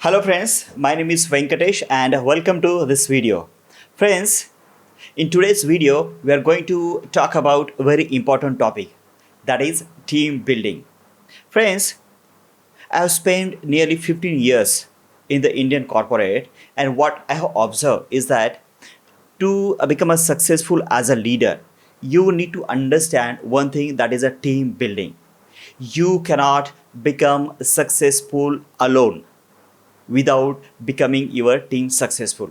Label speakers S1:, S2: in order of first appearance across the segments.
S1: Hello friends, my name is Venkatesh and welcome to this video. Friends, in today's video, we are going to talk about a very important topic, that is team building. Friends, I have spent nearly 15 years in the Indian corporate, and what I have observed is that to become a successful as a leader, you need to understand one thing, that is a team building. You cannot become successful alone without becoming your team successful.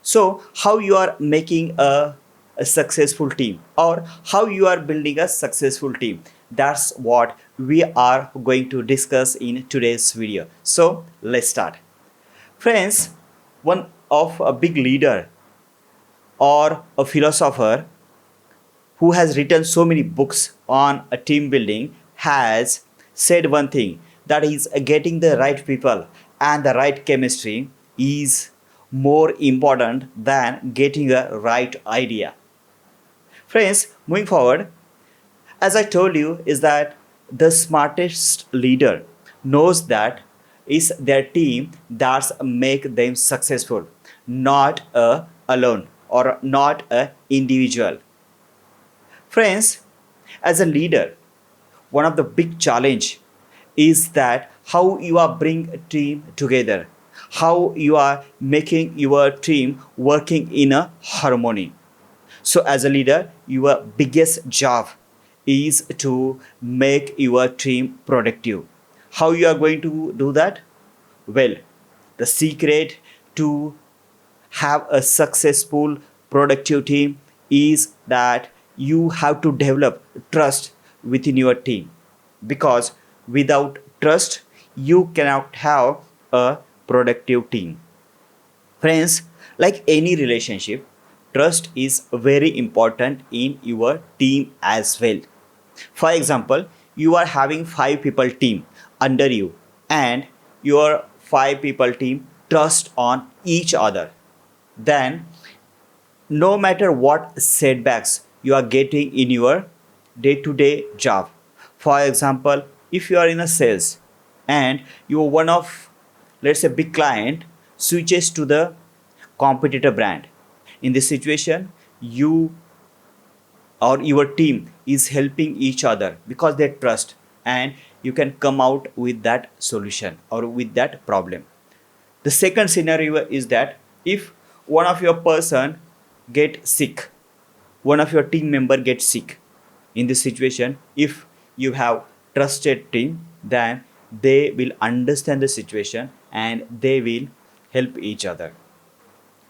S1: So how you are making a successful team, or how you are building a successful team, that's what we are going to discuss in today's video. So let's start. Friends, one of a big leader or a philosopher who has written so many books on a team building has said one thing, that is getting the right people and the right chemistry is more important than getting a right idea. Friends, moving forward, as I told you, is that the smartest leader knows that is their team that's make them successful, not a alone or not a individual. Friends, as a leader, one of the big challenge is that how you are bring a team together, how you are making your team working in a harmony. So as a leader, your biggest job is to make your team productive. How you are going to do that? Well, the secret to have a successful productive team is that you have to develop trust within your team, because without trust you cannot have a productive team. Friends, like any relationship, trust is very important in your team as well. For example, you are having 5 people team under you, and your 5 people team trust on each other. Then no matter what setbacks you are getting in your day-to-day job, for example, if you are in a sales and you are one of, let's say, big client switches to the competitor brand, in this situation you or your team is helping each other because they trust, and you can come out with that solution or with that problem. The second scenario is that if one of your person get sick, one of your team member gets sick, in this situation, if you have trusted team, then they will understand the situation and they will help each other.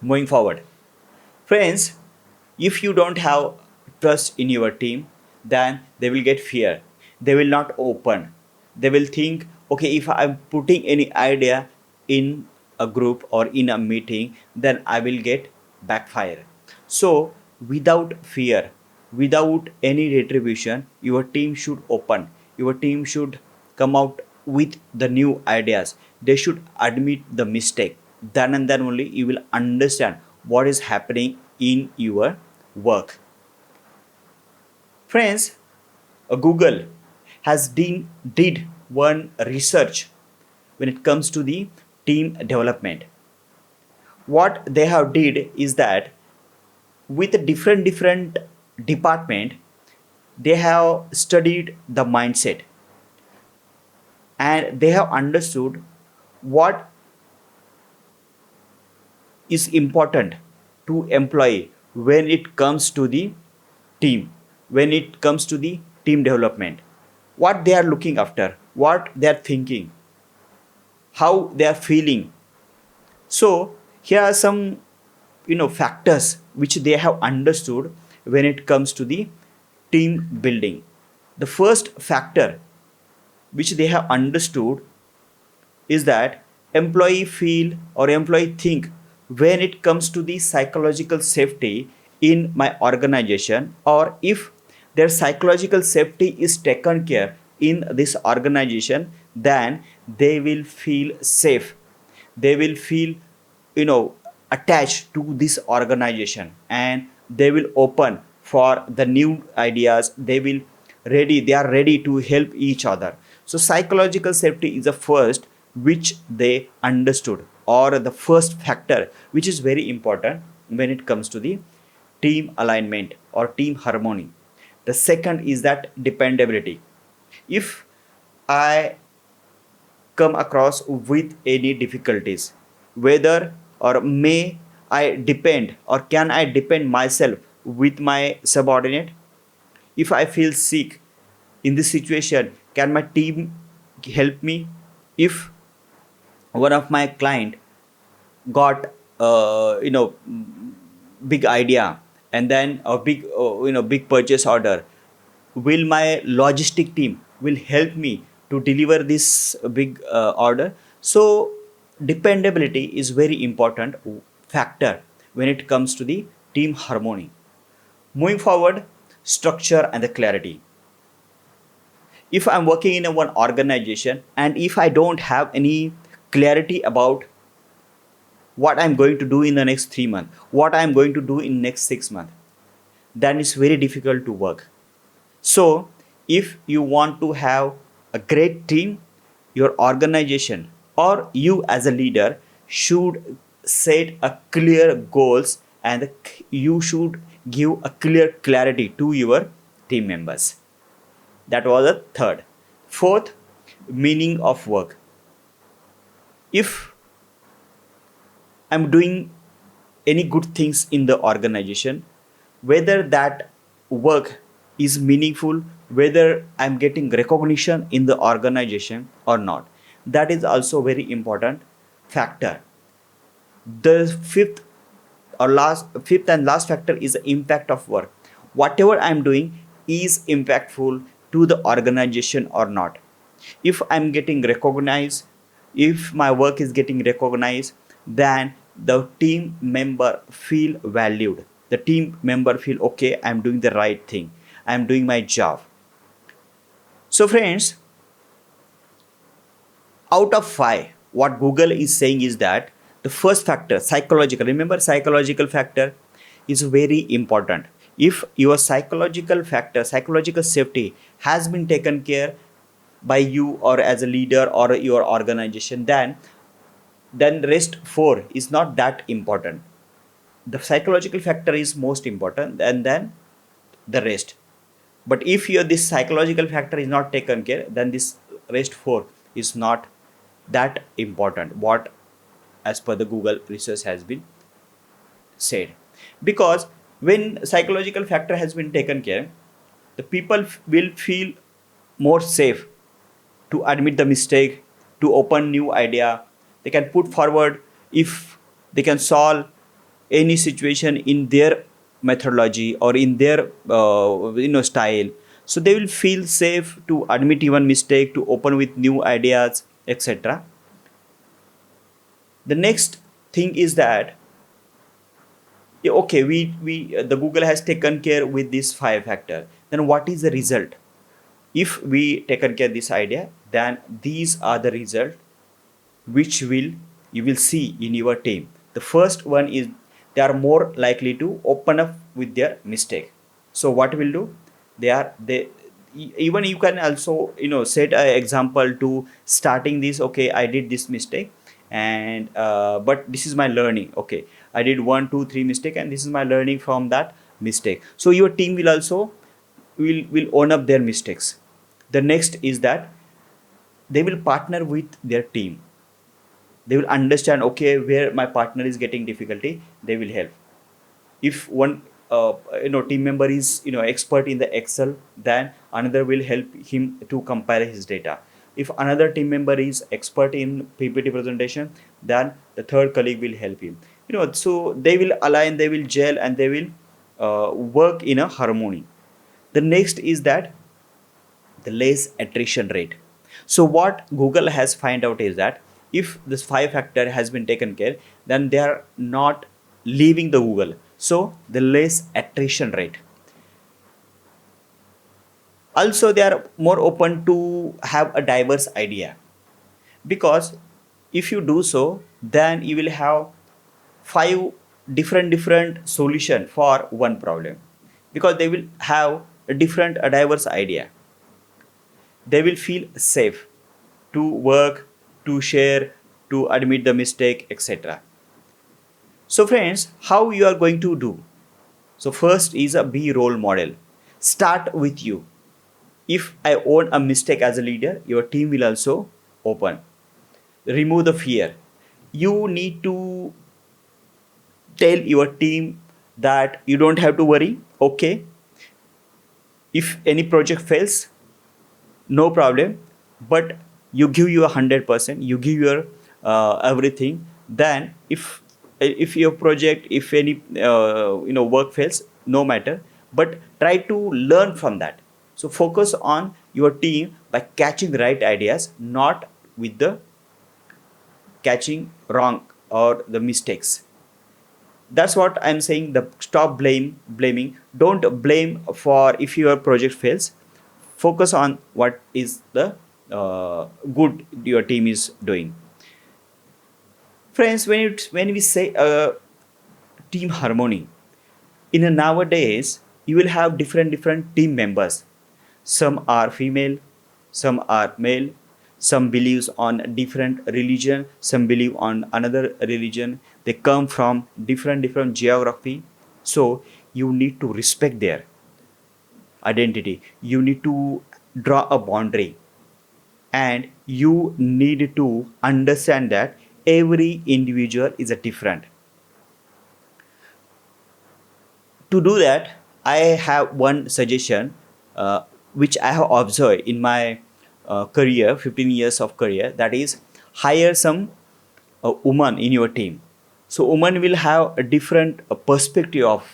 S1: Moving forward, friends, if you don't have trust in your team, then they will get fear. They will not open. They will think, okay, if I'm putting any idea in a group or in a meeting, then I will get backfire. So, without fear, without any retribution, your team should open. Your team should come out with the new ideas. They should admit the mistake. Then and then only you will understand what is happening in your work. Friends, Google has did one research when it comes to the team development. What they have did is that with a different department, they have studied the mindset and they have understood what is important to employee when it comes to the team, when it comes to the team development, what they are looking after, what they are thinking, how they are feeling. So here are some factors which they have understood when it comes to the team building. The first factor which they have understood is that employee feel or employee think, when it comes to the psychological safety in my organization, or if their psychological safety is taken care in this organization, then they will feel safe, they will feel attached to this organization, and they will open for the new ideas. They are ready to help each other. So psychological safety is the first which they understood, or the first factor which is very important when it comes to the team alignment or team harmony. The second is that dependability. If I come across with any difficulties, whether or may I depend or can I depend myself with my subordinate? If I feel sick in this situation, can my team help me? If one of my client got big idea, and then a big big purchase order, will my logistic team will help me to deliver this big order? So dependability is very important factor when it comes to the team harmony. Moving forward, structure and the clarity. If I'm working in a one organization and if I don't have any clarity about what I'm going to do in the next 3 months, what I'm going to do in next 6 months, then it's very difficult to work. So if you want to have a great team, your organization or you as a leader should set a clear goals, and you should give a clear clarity to your team members. That was the third. Fourth, meaning of work. If I'm doing any good things in the organization, whether that work is meaningful, whether I'm getting recognition in the organization or not, that is also very important factor. The fifth and last factor is the impact of work. Whatever I'm doing is impactful to the organization or not. If I'm getting recognized, if my work is getting recognized, then the team member feel valued, the team member feel okay, I'm doing the right thing, I'm doing my job. So friends, out of 5, what Google is saying is that the first factor, psychological, remember psychological factor is very important. If your psychological factor, psychological safety has been taken care by you or as a leader or your organization, then rest 4 is not that important. The psychological factor is most important, and then the rest. But if your this psychological factor is not taken care, then this rest 4 is not that important, what as per the Google research has been said. Because when psychological factor has been taken care, the people will feel more safe to admit the mistake, to open new idea. They can put forward if they can solve any situation in their methodology or in their style. So they will feel safe to admit even mistake, to open with new ideas, etc. The next thing is that okay, we the Google has taken care with this 5 factor. Then what is the result? If we taken care this idea, then these are the result which you will see in your team. The first one is they are more likely to open up with their mistake. So what will do? They even you can also set an example to starting this. Okay, I did this mistake, and but this is my learning. Okay, I did 1 2 3 mistake, and this is my learning from that mistake. So your team will also will own up their mistakes. The next is that they will partner with their team. They will understand, okay, where my partner is getting difficulty, they will help. If one team member is expert in the Excel, then another will help him to compare his data. If another team member is expert in PPT presentation, then the third colleague will help him. So they will align, they will gel, and they will work in a harmony. The next is that the less attrition rate. So what Google has find out is that if this 5 factor has been taken care, then they are not leaving the Google. So the less attrition rate. Also, they are more open to have a diverse idea, because if you do so, then you will have 5 different solution for one problem, because they will have a diverse idea. They will feel safe to work, to share, to admit the mistake, etc. So friends, how you are going to do? So first is a be role model. Start with you. If I own a mistake as a leader, your team will also open. Remove the fear. You need to tell your team that you don't have to worry. Okay, if any project fails, no problem, but you give your 100%, you give your everything. Then if your project, if any work fails, no matter, but try to learn from that. So focus on your team by catching right ideas, not with the catching wrong or the mistakes. That's what I'm saying. The stop blaming. Don't blame for if your project fails. Focus on what is the good your team is doing. Friends, when we say team harmony, in a nowadays you will have different team members. Some are female, some are male, some believes on different religion, some believe on another religion. They come from different geography. So you need to respect their identity. You need to draw a boundary, and you need to understand that every individual is a different. To do that, I have one suggestion, which I have observed in my career, 15 years of career, that is hire some woman in your team. So women will have a different perspective of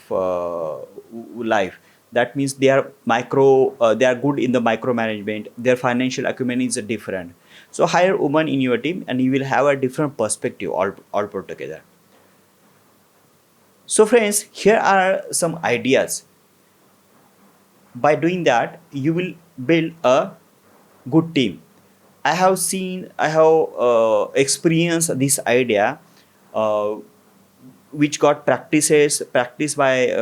S1: life. That means they are good in the micromanagement. Their financial acumen is different. So hire woman in your team, and you will have a different perspective all put together. So friends, here are some ideas. By doing that, you will build a good team. I have experienced this idea, uh, which got practiced by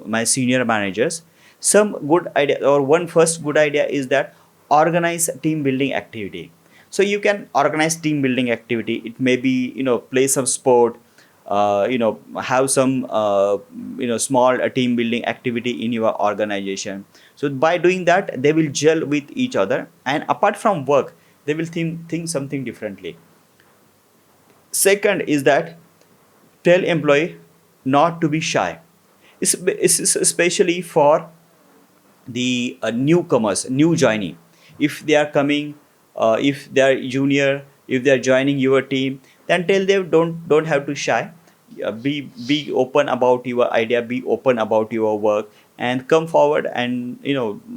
S1: my senior managers. Some good idea, or one first good idea, is that organize team building activity. So you can organize team building activity. It may be, play some sport, have some small team building activity in your organization. So by doing that, they will gel with each other, and apart from work, they will think something differently. Second is that tell employee not to be shy. It's especially for the newcomers, new joining. If they are coming, if they are junior, if they are joining your team, then tell them don't have to shy. Be open about your idea, be open about your work, and come forward, and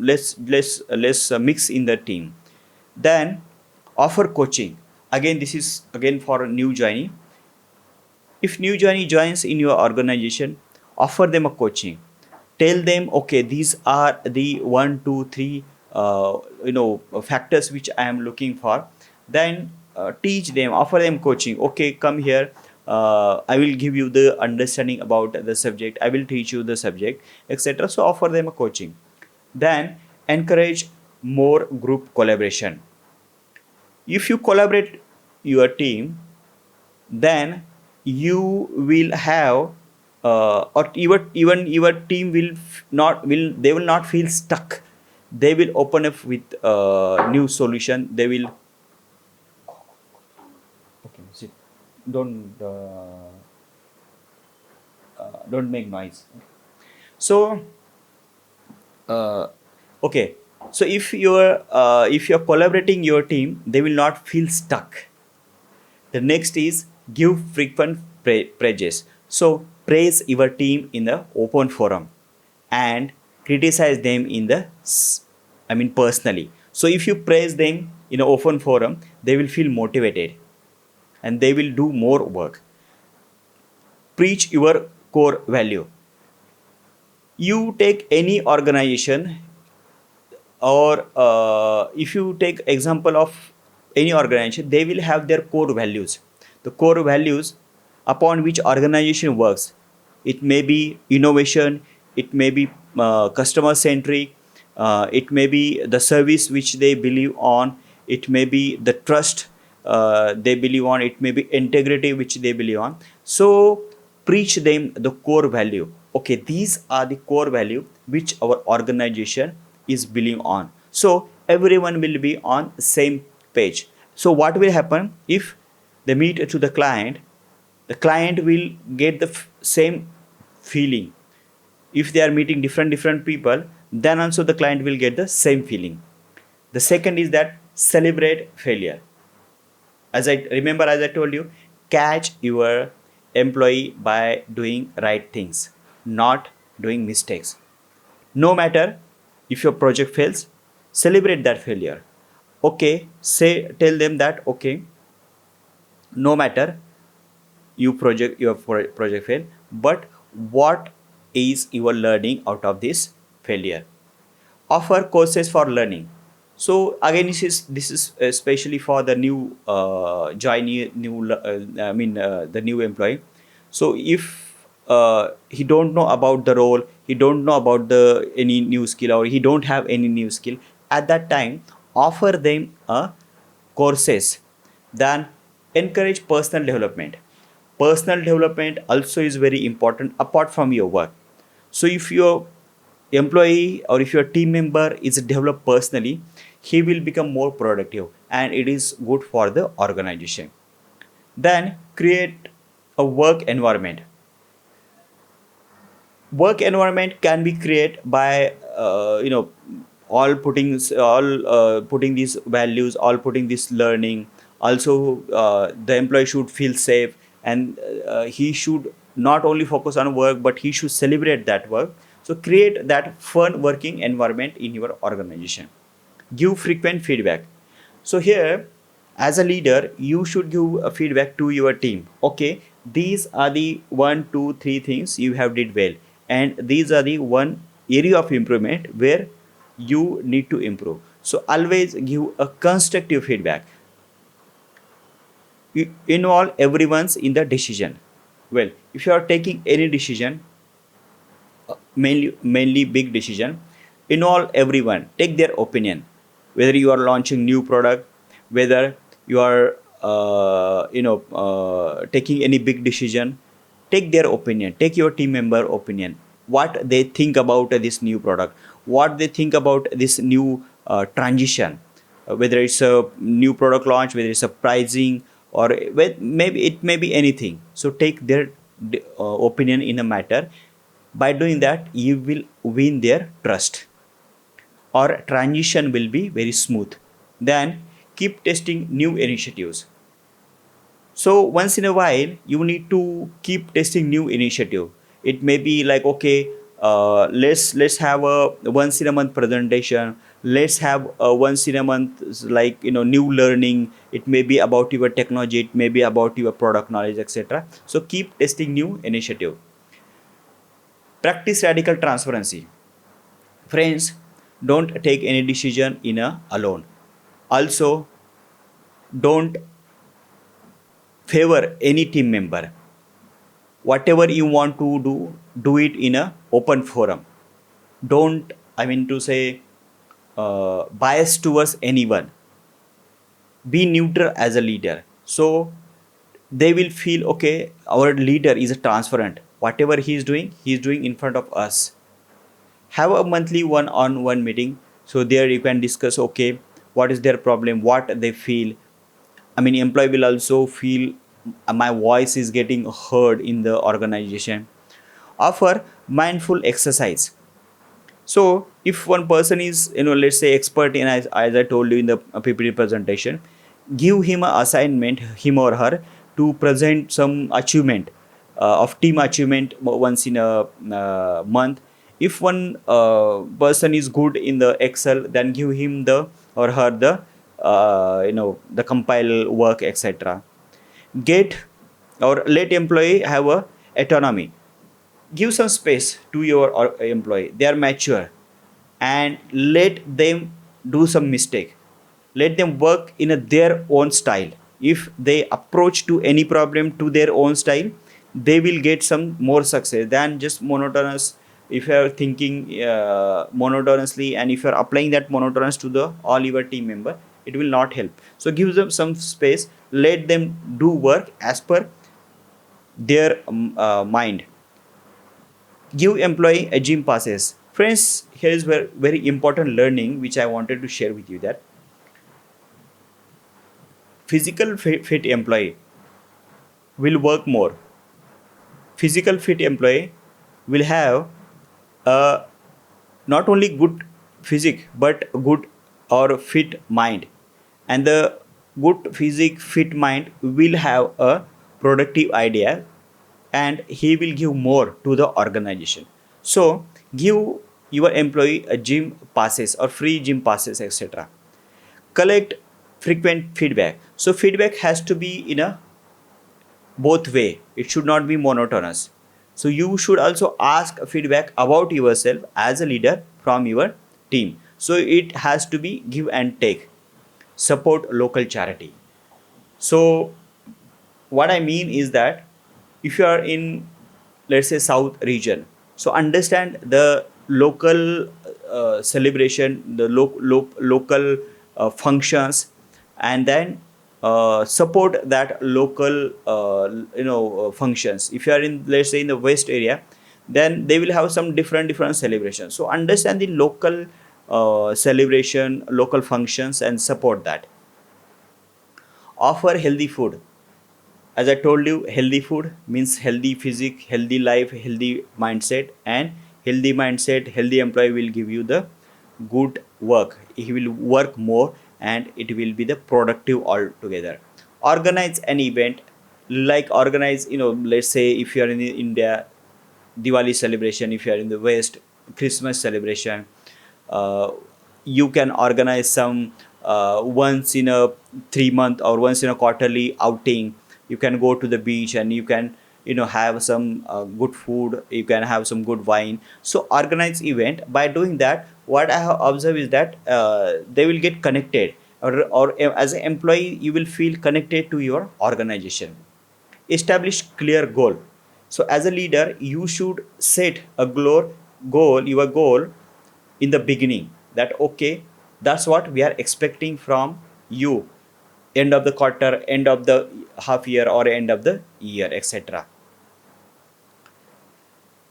S1: let's mix in the team. Then offer coaching. Again, this is again for a new joinee. If new joinee joins in your organization, offer them a coaching. Tell them, okay, these are the one, two, three, factors which I am looking for. Then teach them, offer them coaching. Okay, come here. I will give you the understanding about the subject. I will teach you the subject, etc. So offer them a coaching. Then encourage more group collaboration. If you collaborate your team, then you will have, or even your team will not will they will not feel stuck. They will open up with new solution. They will, okay, sit, don't don't make noise. So uh, okay, so if you're collaborating your team, they will not feel stuck. The next is give frequent praises. So praise your team in the open forum, and criticize them in the personally. So if you praise them in an open forum, they will feel motivated, and they will do more work. Preach your core value. You take any organization, or if you take example of any organization, they will have their core values. The core values upon which organization works, it may be innovation, it may be customer centric, it may be the service which they believe on, it may be the trust, they believe on, it may be integrity which they believe on. So preach them the core value. Okay, these are the core value which our organization is believing on. So everyone will be on same page. So what will happen if they meet to the client will get the same feeling. If they are meeting different people, then also the client will get the same feeling. The second is that celebrate failure. As I told you, catch your employee by doing right things, not doing mistakes. No matter if your project fails, celebrate that failure. Okay, tell them that okay, no matter your project fail, but what is your learning out of this failure? Offer courses for learning. So again, this is especially for the new joinee, the new employee. So if he don't know about the role, he don't know about the any new skill, or he don't have any new skill, at that time offer them a courses. Then encourage personal development. Personal development also is very important apart from your work. So if your employee or if your team member is developed personally, he will become more productive and it is good for the organization. Then create a work environment. Work environment can be created by all putting these values, all putting this learning. Also the employee should feel safe, and he should not only focus on work but he should celebrate that work. So create that fun working environment in your organization. Give frequent feedback. So here, as a leader, you should give a feedback to your team. Okay, these are the 1 2 3 things you have did well, and these are the one area of improvement where you need to improve. So always give a constructive feedback. You involve everyone's in the decision. Well, if you are taking any decision, mainly big decision, involve everyone, take their opinion. Whether you are launching new product, whether you are taking any big decision, take their opinion, take your team member opinion, what they think about this new product, what they think about this new transition, whether it's a new product launch, whether it's a pricing, or maybe it may be anything. So take their opinion in a matter. By doing that, you will win their trust, or transition will be very smooth. Then keep testing new initiatives. So once in a while, you need to keep testing new initiative. It may be like okay, let's have a once in a month presentation. Let's have a once in a month like new learning. It may be about your technology. It may be about your product knowledge, etc. So keep testing new initiative. Practice radical transparency. Friends, don't take any decision in a alone. Also, don't favor any team member. Whatever you want to do it in a open forum. Don't, I mean to say, bias towards anyone. Be neutral as a leader. So they will feel okay, our leader is transparent. Whatever he is doing in front of us. Have a monthly one-on-one meeting, so there you can discuss okay, what is their problem, what they feel. I mean, employee will also feel my voice is getting heard in the organization. Offer mindful exercise. So if one person is let's say expert in, as I told you in the PPT presentation, give him a assignment, him or her, to present some achievement of team achievement once in a month. If one person is good in the Excel, then give him the or her the compile work, etc. Get or let employee have a autonomy. Give some space to your employee, they are mature, and let them do some mistake. Let them work in their own style. If they approach to any problem to their own style, they will get some more success than just monotonous. If you are thinking monotonously, and if you are applying that monotonous to the all your team member, it will not help. So give them some space, let them do work as per their mind. Give employee a gym passes. Friends, here is where very important learning which I wanted to share with you, that physical fit employee will work more. Physical fit employee will have a not only good physique but good or fit mind, and the good physique fit mind will have a productive idea, and he will give more to the organization. So give your employee a gym passes or free gym passes, etc. Collect frequent feedback. So feedback has to be in a both way, it should not be monotonous. So you should also ask feedback about yourself as a leader from your team. So it has to be give and take. Support local charity. So what I mean is that if you are in, let's say, south region, so understand the local celebration, the local functions, and then support that local functions. If you are in, let's say, in the west area, then they will have some different celebrations. So understand the local celebration, local functions, and support that. Offer healthy food. As I told you, healthy food means healthy physique, healthy life, healthy mindset, and healthy mindset, healthy employee will give you the good work. He will work more, and it will be the productive altogether. Organize an event, like organize, let's say if you are in India, Diwali celebration. If you are in the West, Christmas celebration. Uh, you can organize some once in a 3 month or once in a quarterly outing. You can go to the beach, and you can have some good food. You can have some good wine. So organize event. By doing that, what I have observed is that they will get connected, or as an employee you will feel connected to your organization. Establish clear goal. So as a leader, you should set a your goal in the beginning, that okay, that's what we are expecting from you, end of the quarter, end of the half year, or end of the year, etc.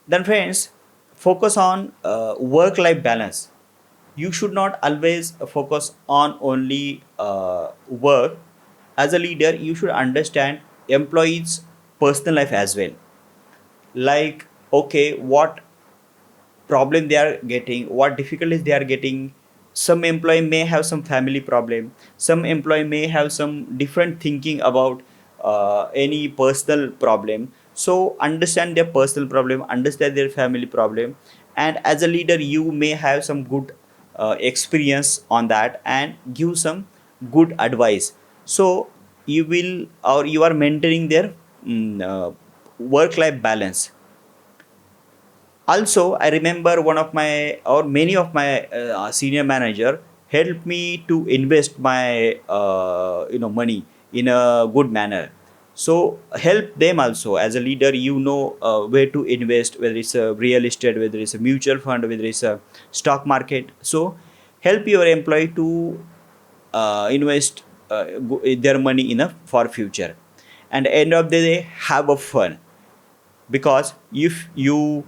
S1: Then friends, focus on work life balance. You should not always focus on only work. As a leader, you should understand employees personal life as well. Like, okay, what problem they are getting, what difficulties they are getting. Some employee may have some family problem, some employee may have some different thinking about any personal problem. So understand their personal problem, understand their family problem, and as a leader you may have some good experience on that, and give some good advice. So you will, or you are maintaining their work life balance. Also, I remember one of my, or many of my senior manager helped me to invest my money in a good manner. So help them also. As a leader, where to invest, whether it's a real estate, whether it's a mutual fund, whether it's a stock market. So help your employee to invest their money in a for future, and end of the day have a fun. Because if you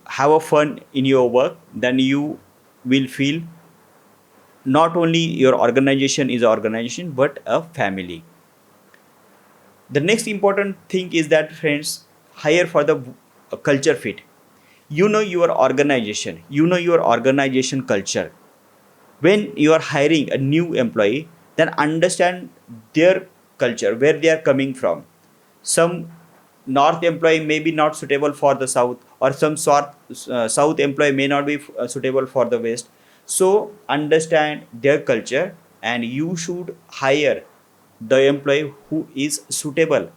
S1: have a fun in your work, then you will feel not only your organization is an organization but a family. The next important thing is that friends, hire for the culture fit. Your organization, your organization culture. When you are hiring a new employee, then understand their culture, where they are coming from. Some north employee may be not suitable for the south, or some south employee may not be suitable for the west. So understand their culture, and you should hire the employee who is suitable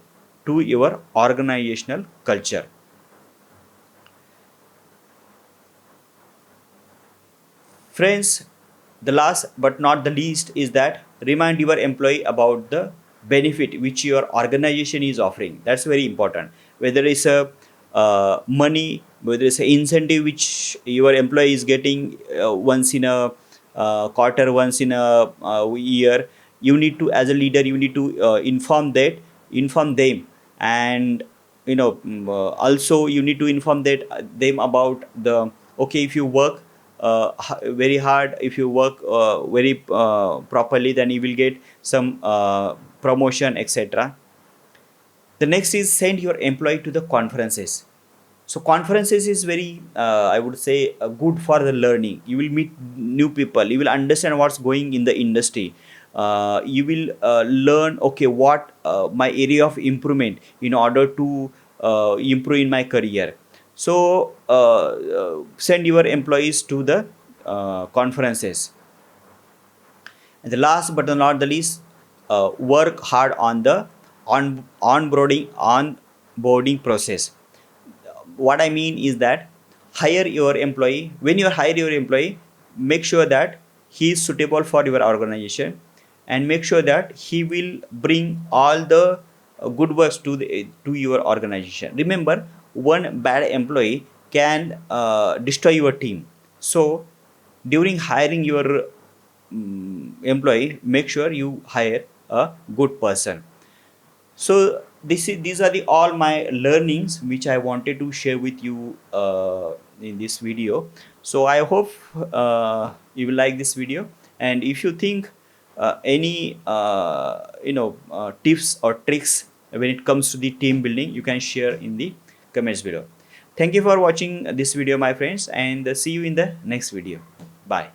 S1: to your organizational culture. Friends, the last but not the least is that remind your employee about the benefit which your organization is offering. That's very important. Whether it's a money, whether it's an incentive which your employee is getting once in a quarter once in a year. You need to, as a leader, you need to inform them. And also you need to inform that them about the, okay, if you work very hard, if you work very properly, then you will get some promotion, etc. The next is send your employee to the conferences. So conferences is very I would say good for the learning. You will meet new people, you will understand what's going in the industry. You will learn, okay, what my area of improvement in order to improve in my career. So send your employees to the conferences. And the last but not the least, work hard on the onboarding process. What I mean is that hire your employee. When you hire your employee, make sure that he is suitable for your organization, and make sure that he will bring all the good works to your organization. Remember, one bad employee can destroy your team. So during hiring your employee, make sure you hire a good person. So these are the all my learnings which I wanted to share with you in this video. So I hope you will like this video, and if you think any tips or tricks when it comes to the team building, you can share in the comments below. Thank you for watching this video, my friends, and see you in the next video. Bye.